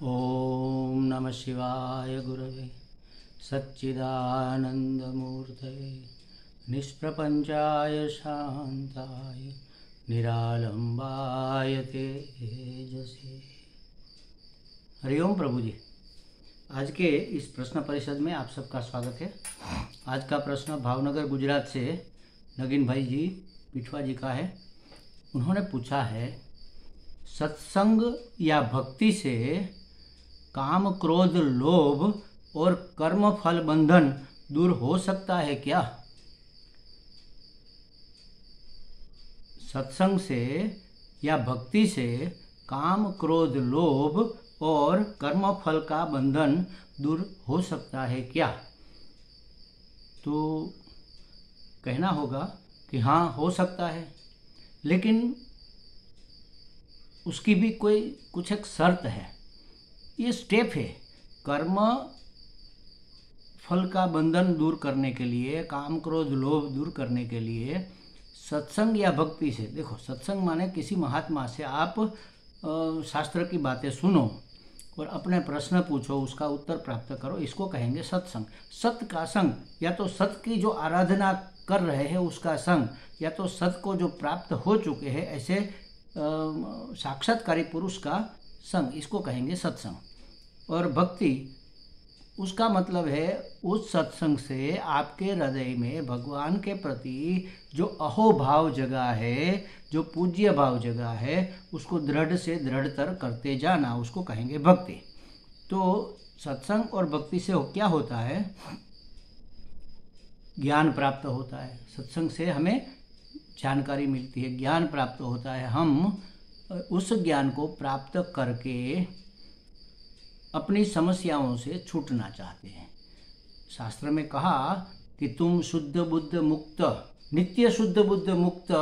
ओम नमः शिवाय गुरवे सच्चिदानंदमूर्तये निष्प्रपंचाय शांताय निरालंबाय तेजसे। हरिओम प्रभु जी। आज के इस प्रश्न परिषद में आप सबका स्वागत है। आज का प्रश्न भावनगर गुजरात से नगीन भाई जी पिठवा जी का है। उन्होंने पूछा है, सत्संग या भक्ति से काम क्रोध लोभ और कर्म फल बंधन दूर हो सकता है क्या? सत्संग से या भक्ति से काम क्रोध लोभ और कर्म फल का बंधन दूर हो सकता है क्या? तो कहना होगा कि हाँ, हो सकता है, लेकिन उसकी भी कुछ एक शर्त है। ये स्टेप है। कर्म फल का बंधन दूर करने के लिए, काम क्रोध लोभ दूर करने के लिए सत्संग या भक्ति से, देखो सत्संग माने किसी महात्मा से आप शास्त्र की बातें सुनो और अपने प्रश्न पूछो, उसका उत्तर प्राप्त करो, इसको कहेंगे सत्संग। सत्य का संग, या तो सत्य की जो आराधना कर रहे हैं उसका संग, या तो सत्य को जो प्राप्त हो चुके हैं ऐसे साक्षात्कारी पुरुष का संग, इसको कहेंगे सत्संग। और भक्ति, उसका मतलब है उस सत्संग से आपके हृदय में भगवान के प्रति जो अहोभाव जगा है, जो पूज्य भाव जगा है, उसको दृढ़ से दृढ़तर करते जाना, उसको कहेंगे भक्ति। तो सत्संग और भक्ति से क्या होता है? ज्ञान प्राप्त होता है। सत्संग से हमें जानकारी मिलती है, ज्ञान प्राप्त होता है। हम उस ज्ञान को प्राप्त करके अपनी समस्याओं से छूटना चाहते हैं। शास्त्र में कहा कि तुम शुद्ध बुद्ध मुक्त, नित्य शुद्ध बुद्ध मुक्त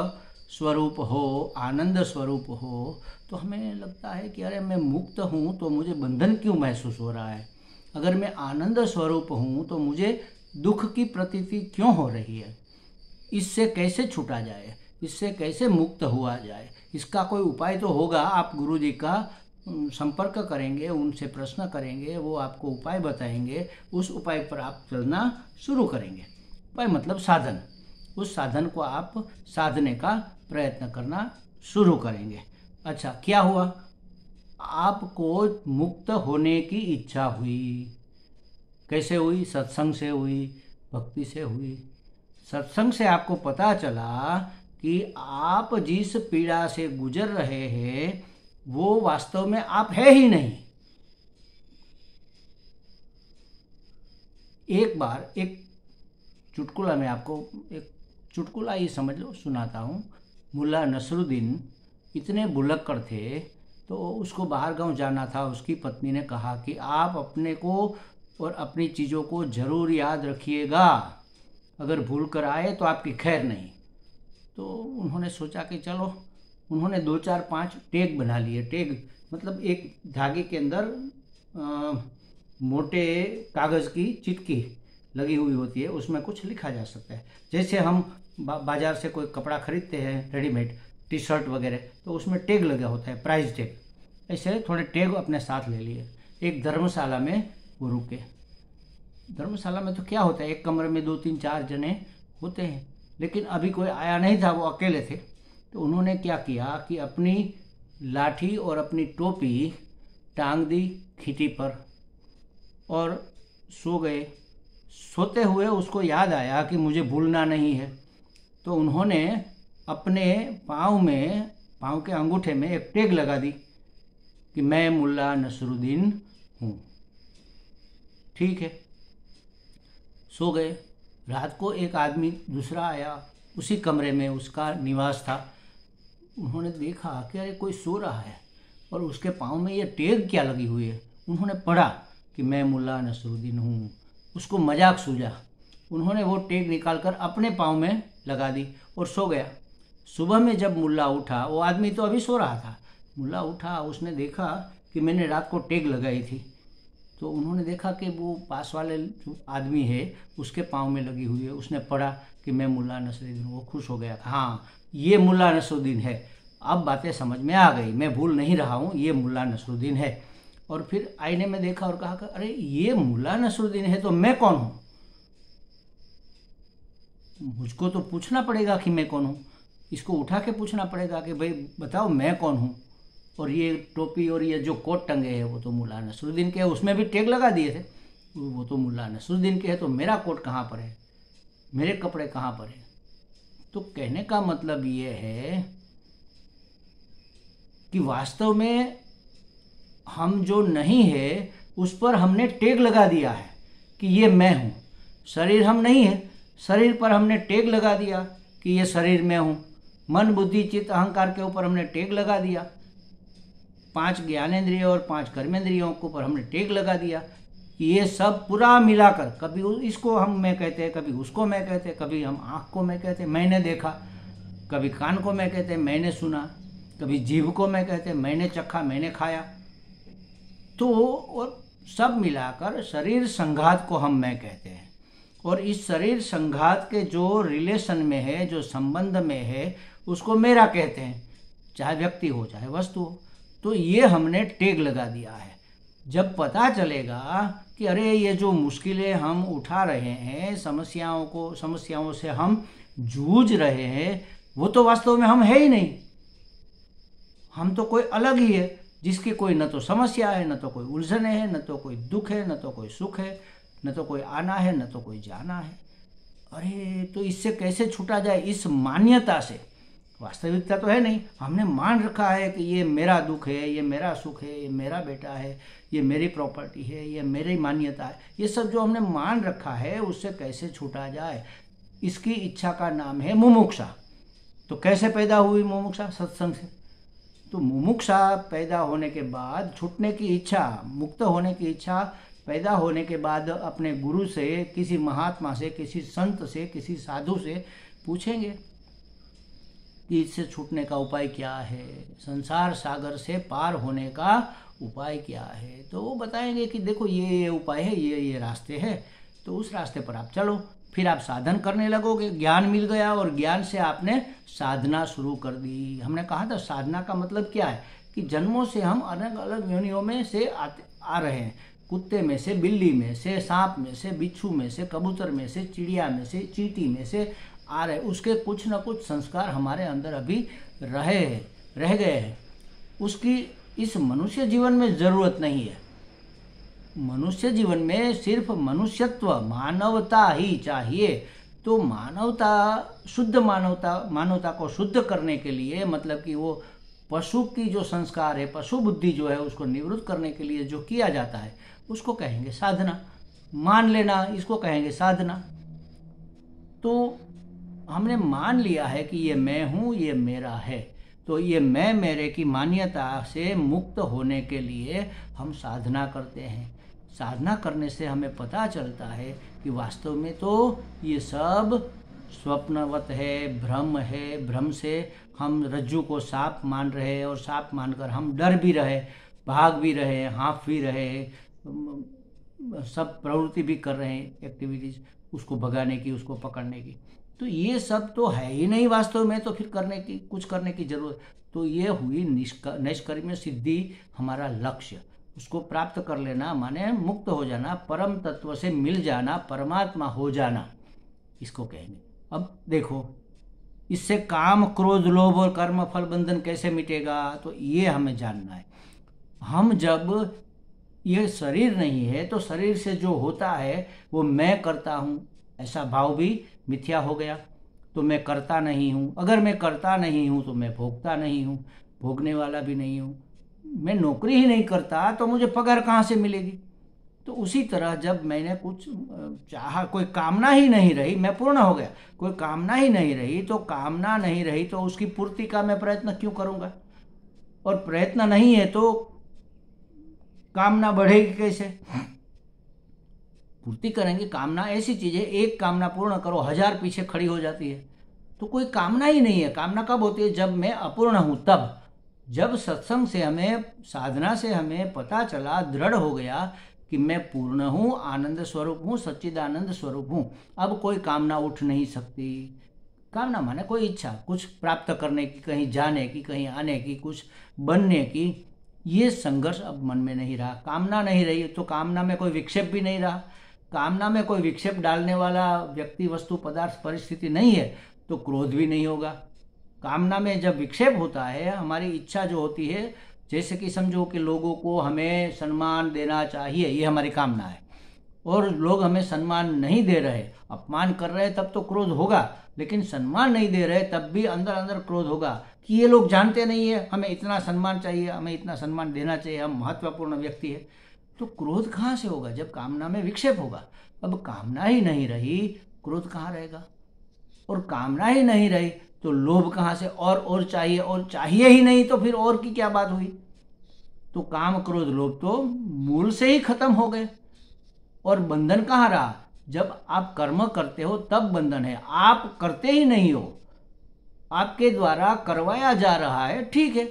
स्वरूप हो, आनंद स्वरूप हो। तो हमें लगता है कि अरे मैं मुक्त हूँ तो मुझे बंधन क्यों महसूस हो रहा है? अगर मैं आनंद स्वरूप हूँ तो मुझे दुख की प्रतीति क्यों हो रही है? इससे कैसे छूटा जाए, इससे कैसे मुक्त हुआ जाए? इसका कोई उपाय तो होगा। आप गुरु जी का संपर्क करेंगे, उनसे प्रश्न करेंगे, वो आपको उपाय बताएंगे, उस उपाय पर आप चलना शुरू करेंगे। उपाय मतलब साधन। उस साधन को आप साधने का प्रयत्न करना शुरू करेंगे। अच्छा, क्या हुआ? आपको मुक्त होने की इच्छा हुई। कैसे हुई? सत्संग से हुई, भक्ति से हुई। सत्संग से आपको पता चला कि आप जिस पीड़ा से गुजर रहे हैं वो वास्तव में आप है ही नहीं। एक बार एक चुटकुला, मैं आपको एक चुटकुला ही समझ लो, सुनाता हूँ। मुल्ला नसरुद्दीन इतने भुलक्कड़ थे तो उसको बाहर गांव जाना था। उसकी पत्नी ने कहा कि आप अपने को और अपनी चीज़ों को जरूर याद रखिएगा, अगर भूल कर आए तो आपकी खैर नहीं। तो उन्होंने सोचा कि चलो, उन्होंने 2 4 5 टैग बना लिए। टैग मतलब एक धागे के अंदर मोटे कागज़ की चिटकी लगी हुई होती है, उसमें कुछ लिखा जा सकता है। जैसे हम बाजार से कोई कपड़ा खरीदते हैं, रेडीमेड टी शर्ट वगैरह, तो उसमें टैग लगा होता है, प्राइस टैग। ऐसे थोड़े टैग अपने साथ ले लिए। एक धर्मशाला में वो रुके। धर्मशाला में तो क्या होता है, एक कमरे में 2 3 4 जने होते हैं, लेकिन अभी कोई आया नहीं था, वो अकेले थे। तो उन्होंने क्या किया कि अपनी लाठी और अपनी टोपी टांग दी खींटी पर और सो गए। सोते हुए उसको याद आया कि मुझे भूलना नहीं है। तो उन्होंने अपने पाँव के अंगूठे में एक टैग लगा दी कि मैं मुल्ला नसरुद्दीन हूँ। ठीक है, सो गए। रात को एक आदमी दूसरा आया, उसी कमरे में उसका निवास था। उन्होंने देखा कि अरे कोई सो रहा है और उसके पाँव में ये टैग क्या लगी हुई है। उन्होंने पढ़ा कि मैं मुल्ला नसरुद्दीन हूँ। उसको मजाक सूझा। उन्होंने वो टैग निकालकर अपने पाँव में लगा दी और सो गया। सुबह में जब मुल्ला उठा, वो आदमी तो अभी सो रहा था, मुल्ला उठा, उसने देखा कि मैंने रात को टैग लगाई थी। तो उन्होंने देखा कि वो पास वाले जो आदमी है उसके पाँव में लगी हुई है। उसने पढ़ा कि मैं मुल्ला नसरुद्दीन हूँ। वो खुश हो गया, हाँ ये मुल्ला नसरुद्दीन है। अब बातें समझ में आ गई, मैं भूल नहीं रहा हूँ, ये मुल्ला नसरुद्दीन है। और फिर आईने में देखा और कहा कि अरे ये मुल्ला नसरुद्दीन है तो मैं कौन हूँ? मुझको तो पूछना पड़ेगा कि मैं कौन हूँ, इसको उठा के पूछना पड़ेगा कि भाई बताओ मैं कौन हूँ। और ये टोपी और ये जो कोट टंगे हैं वो तो मुल्ला नसरुद्दीन के है, उसमें भी टैग लगा दिए थे, वो तो मुल्ला नसरुद्दीन के है, तो मेरा कोट कहाँ पर है, मेरे कपड़े कहाँ पर है? तो कहने का मतलब ये है कि वास्तव में हम जो नहीं है उस पर हमने टैग लगा दिया है कि ये मैं हूँ। शरीर हम नहीं है, शरीर पर हमने टैग लगा दिया कि ये शरीर मैं हूँ। मन बुद्धि चित्त अहंकार के ऊपर हमने टैग लगा दिया। 5 ज्ञानेंद्रिय और 5 कर्मेंद्रियों के ऊपर हमने टैग लगा दिया कि ये सब पूरा मिलाकर, कभी इसको हम मैं कहते हैं, कभी उसको मैं कहते हैं, कभी हम आँख को मैं कहते हैं मैंने देखा, कभी कान को मैं कहते हैं मैंने सुना, कभी जीभ को मैं कहते हैं मैंने चखा मैंने खाया। तो और सब मिलाकर शरीर संघात को हम मैं कहते हैं। और इस शरीर संघात के जो रिलेशन में है, जो संबंध में है, उसको मेरा कहते हैं, चाहे व्यक्ति हो चाहे वस्तु हो। तो ये हमने टैग लगा दिया है। जब पता चलेगा कि अरे ये जो मुश्किलें हम उठा रहे हैं, समस्याओं से हम जूझ रहे हैं, वो तो वास्तव में हम है ही नहीं, हम तो कोई अलग ही है जिसकी कोई न तो समस्या है, न तो कोई उलझने है, न तो कोई दुख है, न तो कोई सुख है, न तो कोई आना है, न तो कोई जाना है। अरे तो इससे कैसे छूटा जाए? इस मान्यता से। वास्तविकता तो है नहीं, हमने मान रखा है कि ये मेरा दुख है, ये मेरा सुख है, ये मेरा बेटा है, ये मेरी प्रॉपर्टी है, ये मेरी मान्यता है। ये सब जो हमने मान रखा है उससे कैसे छूटा जाए? इसकी इच्छा का नाम है मुमुक्षा। तो कैसे पैदा हुई मुमुक्षा? सत्संग से। तो मुमुक्षा पैदा होने के बाद छूटने की इच्छा, मुक्त होने की इच्छा पैदा होने के बाद अपने गुरु से, किसी महात्मा से, किसी संत से, किसी साधु से पूछेंगे कि इससे छूटने का उपाय क्या है, संसार सागर से पार होने का उपाय क्या है। तो वो बताएंगे कि देखो ये उपाय है, ये रास्ते हैं, तो उस रास्ते पर आप चलो। फिर आप साधन करने लगोगे, ज्ञान मिल गया और ज्ञान से आपने साधना शुरू कर दी। हमने कहा था साधना का मतलब क्या है कि जन्मों से हम अलग अलग योनियों में से आ रहे हैं। कुत्ते में से, बिल्ली में से, सांप में से, बिच्छू में से, कबूतर में से, चिड़िया में से, चींटी में से आ रहे। उसके कुछ न कुछ संस्कार हमारे अंदर अभी रह गए हैं। उसकी इस मनुष्य जीवन में ज़रूरत नहीं है। मनुष्य जीवन में सिर्फ मनुष्यत्व, मानवता ही चाहिए। तो मानवता को शुद्ध करने के लिए, मतलब कि वो पशु की जो संस्कार है, पशु बुद्धि जो है, उसको निवृत्त करने के लिए जो किया जाता है उसको कहेंगे साधना। मान लेना, इसको कहेंगे साधना। तो हमने मान लिया है कि ये मैं हूँ, ये मेरा है। तो ये मैं मेरे की मान्यता से मुक्त होने के लिए हम साधना करते हैं। साधना करने से हमें पता चलता है कि वास्तव में तो ये सब स्वप्नवत है, भ्रम है। भ्रम से हम रज्जू को सांप मान रहे हैं और सांप मानकर हम डर भी रहे, भाग भी रहे, हाँफ भी रहे, सब प्रवृत्ति भी कर रहे हैं, एक्टिविटीज उसको भगाने की, उसको पकड़ने की। तो ये सब तो है ही नहीं वास्तव में, तो फिर कुछ करने की जरूरत। तो ये हुई निष्कर्म्य सिद्धि, हमारा लक्ष्य। उसको प्राप्त कर लेना माने मुक्त हो जाना, परम तत्व से मिल जाना, परमात्मा हो जाना, इसको कहेंगे। अब देखो, इससे काम, क्रोध, लोभ और कर्म फल बंधन कैसे मिटेगा, तो ये हमें जानना है। हम जब ये शरीर नहीं है तो शरीर से जो होता है वो मैं करता हूँ, ऐसा भाव भी मिथ्या हो गया। तो मैं करता नहीं हूँ। अगर मैं करता नहीं हूँ तो मैं भोगता नहीं हूँ, भोगने वाला भी नहीं हूँ। मैं नौकरी ही नहीं करता तो मुझे पगार कहाँ से मिलेगी? तो उसी तरह जब मैंने कुछ चाहा, कोई कामना ही नहीं रही, मैं पूर्ण हो गया। कोई कामना ही नहीं रही तो उसकी पूर्ति का मैं प्रयत्न क्यों करूँगा? और प्रयत्न नहीं है तो कामना बढ़ेगी कैसे? पूर्ति करेंगे। कामना ऐसी चीज है, एक कामना पूर्ण करो, 1000 पीछे खड़ी हो जाती है। तो कोई कामना ही नहीं है। कामना कब होती है? जब मैं अपूर्ण हूं तब। जब सत्संग से हमें, साधना से हमें पता चला, दृढ़ हो गया कि मैं पूर्ण हूं, आनंद स्वरूप हूं, सच्चिदानंद स्वरूप हूं, अब कोई कामना उठ नहीं सकती। कामना माने कोई इच्छा, कुछ प्राप्त करने की, कहीं जाने की, कहीं आने की, कुछ बनने की, ये संघर्ष अब मन में नहीं रहा, कामना नहीं रही, तो कामना में कोई विक्षेप भी नहीं रहा। कामना में कोई विक्षेप डालने वाला व्यक्ति, वस्तु, पदार्थ, परिस्थिति नहीं है तो क्रोध भी नहीं होगा। कामना में जब विक्षेप होता है, हमारी इच्छा जो होती है, जैसे कि समझो कि लोगों को हमें सम्मान देना चाहिए, ये हमारी कामना है, और लोग हमें सम्मान नहीं दे रहे, अपमान कर रहे, तब तो क्रोध होगा। लेकिन सम्मान नहीं दे रहे तब भी अंदर अंदर क्रोध होगा कि ये लोग जानते नहीं है, हमें इतना सम्मान चाहिए, हमें इतना सम्मान देना चाहिए, हम महत्वपूर्ण व्यक्ति है। तो क्रोध कहाँ से होगा? जब कामना में विक्षेप होगा। अब कामना ही नहीं रही, क्रोध कहाँ रहेगा? और कामना ही नहीं रही तो लोभ कहाँ से? और चाहिए, और चाहिए ही नहीं तो फिर और की क्या बात हुई? तो काम, क्रोध, लोभ तो मूल से ही खत्म हो गए। और बंधन कहाँ रहा? जब आप कर्म करते हो तब बंधन है। आप करते ही नहीं हो, आपके द्वारा करवाया जा रहा है, ठीक है,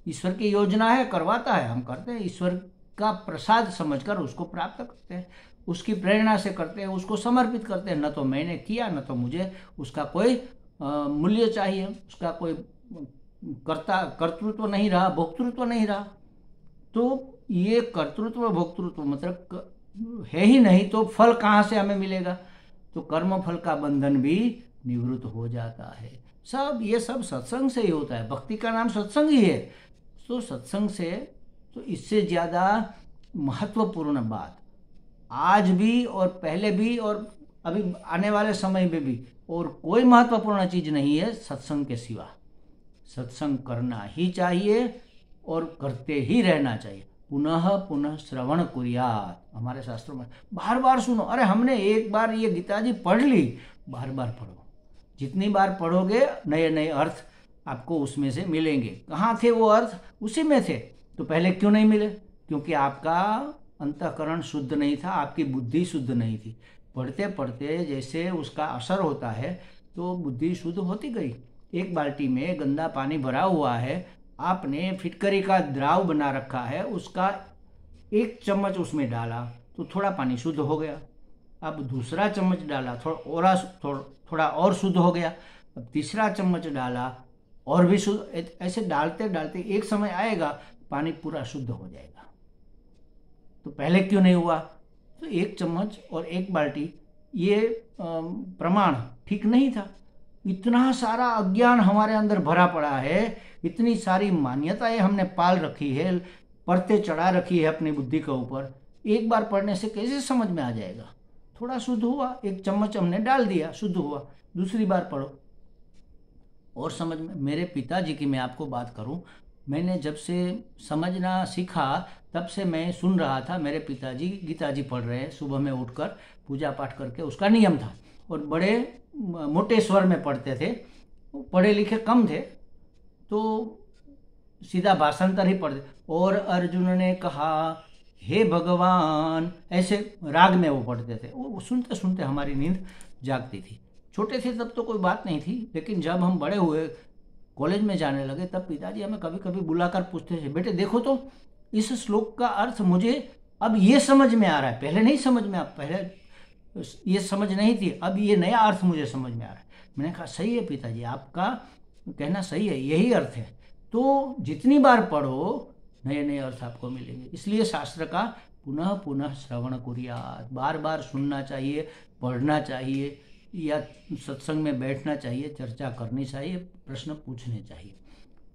ईश्वर की योजना है, करवाता है, हम करते हैं, ईश्वर का प्रसाद समझकर उसको प्राप्त करते हैं, उसकी प्रेरणा से करते हैं, उसको समर्पित करते हैं। न तो मैंने किया, न तो मुझे उसका कोई मूल्य चाहिए, उसका कोई कर्तृत्व नहीं रहा, भोक्तृत्व नहीं रहा। तो ये कर्तृत्व भोक्तृत्व मतलब है ही नहीं, तो फल कहाँ से हमें मिलेगा? तो कर्म फल का बंधन भी निवृत्त हो जाता है। ये सब सत्संग से ही होता है। भक्ति का नाम सत्संग ही है। तो सत्संग से, तो इससे ज़्यादा महत्वपूर्ण बात आज भी और पहले भी और अभी आने वाले समय में भी और कोई महत्वपूर्ण चीज़ नहीं है सत्संग के सिवा। सत्संग करना ही चाहिए और करते ही रहना चाहिए। पुनः पुनः श्रवण कुर्यात, हमारे शास्त्रों में बार बार सुनो। अरे हमने एक बार ये गीता जी पढ़ ली, बार बार पढ़ो। जितनी बार पढ़ोगे नए नए अर्थ आपको उसमें से मिलेंगे। कहाँ थे वो अर्थ? उसी में थे। तो पहले क्यों नहीं मिले? क्योंकि आपका अंतःकरण शुद्ध नहीं था, आपकी बुद्धि शुद्ध नहीं थी। पढ़ते पढ़ते जैसे उसका असर होता है तो बुद्धि शुद्ध होती गई। एक बाल्टी में गंदा पानी भरा हुआ है, आपने फिटकरी का द्राव बना रखा है, उसका 1 चम्मच उसमें डाला तो थोड़ा पानी शुद्ध हो गया। अब दूसरा चम्मच डाला, थोड़ा और शुद्ध हो गया। अब तीसरा चम्मच डाला और भी शुद्ध। ऐसे डालते डालते एक समय आएगा पानी पूरा शुद्ध हो जाएगा। तो पहले क्यों नहीं हुआ? तो 1 चम्मच और 1 बाल्टी ये प्रमाण ठीक नहीं था। इतना सारा अज्ञान हमारे अंदर भरा पड़ा है, इतनी सारी मान्यताएं हमने पाल रखी है, परतें चढ़ा रखी है अपनी बुद्धि के ऊपर। एक बार पढ़ने से कैसे समझ में आ जाएगा? थोड़ा शुद्ध हुआ, 1 चम्मच हमने डाल दिया, शुद्ध हुआ, दूसरी बार पढ़ो और समझ में। मेरे पिताजी की मैं आपको बात करूं, मैंने जब से समझना सीखा तब से मैं सुन रहा था, मेरे पिताजी गीता जी पढ़ रहे हैं, सुबह में उठकर पूजा पाठ करके, उसका नियम था, और बड़े मोटे स्वर में पढ़ते थे। पढ़े लिखे कम थे तो सीधा भाषांतर ही पढ़ते। और अर्जुन ने कहा हे भगवान, ऐसे राग में वो पढ़ते थे। वो सुनते सुनते हमारी नींद जागती थी। छोटे थे तब तो कोई बात नहीं थी, लेकिन जब हम बड़े हुए, कॉलेज में जाने लगे, तब पिताजी हमें कभी कभी बुलाकर पूछते थे, बेटे देखो तो इस श्लोक का अर्थ मुझे अब ये समझ में आ रहा है, पहले नहीं समझ में, पहले ये समझ नहीं थी, अब ये नया अर्थ मुझे समझ में आ रहा है। मैंने कहा सही है पिताजी, आपका कहना सही है, यही अर्थ है। तो जितनी बार पढ़ो नए नए अर्थ आपको मिलेंगे। इसलिए शास्त्र का पुनः पुनः श्रवण कुर्यात, बार बार सुनना चाहिए, पढ़ना चाहिए, या सत्संग में बैठना चाहिए, चर्चा करनी चाहिए, प्रश्न पूछने चाहिए।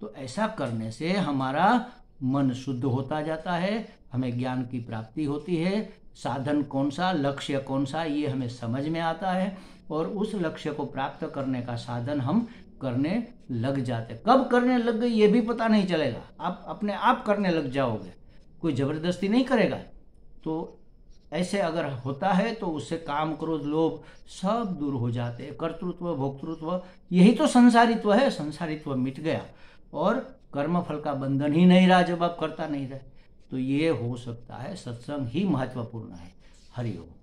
तो ऐसा करने से हमारा मन शुद्ध होता जाता है, हमें ज्ञान की प्राप्ति होती है, साधन कौन सा, लक्ष्य कौन सा, ये हमें समझ में आता है, और उस लक्ष्य को प्राप्त करने का साधन हम करने लग जाते। कब करने लग गए ये भी पता नहीं चलेगा, आप अपने आप करने लग जाओगे, कोई जबरदस्ती नहीं करेगा। तो ऐसे अगर होता है तो उससे काम, क्रोध, लोभ सब दूर हो जाते हैं। कर्तृत्व, भोक्तृत्व, यही तो संसारित्व है। संसारित्व मिट गया और कर्म फल का बंधन ही नहीं रहा जब आप करता नहीं रहे। तो ये हो सकता है, सत्संग ही महत्वपूर्ण है। हरि ओम।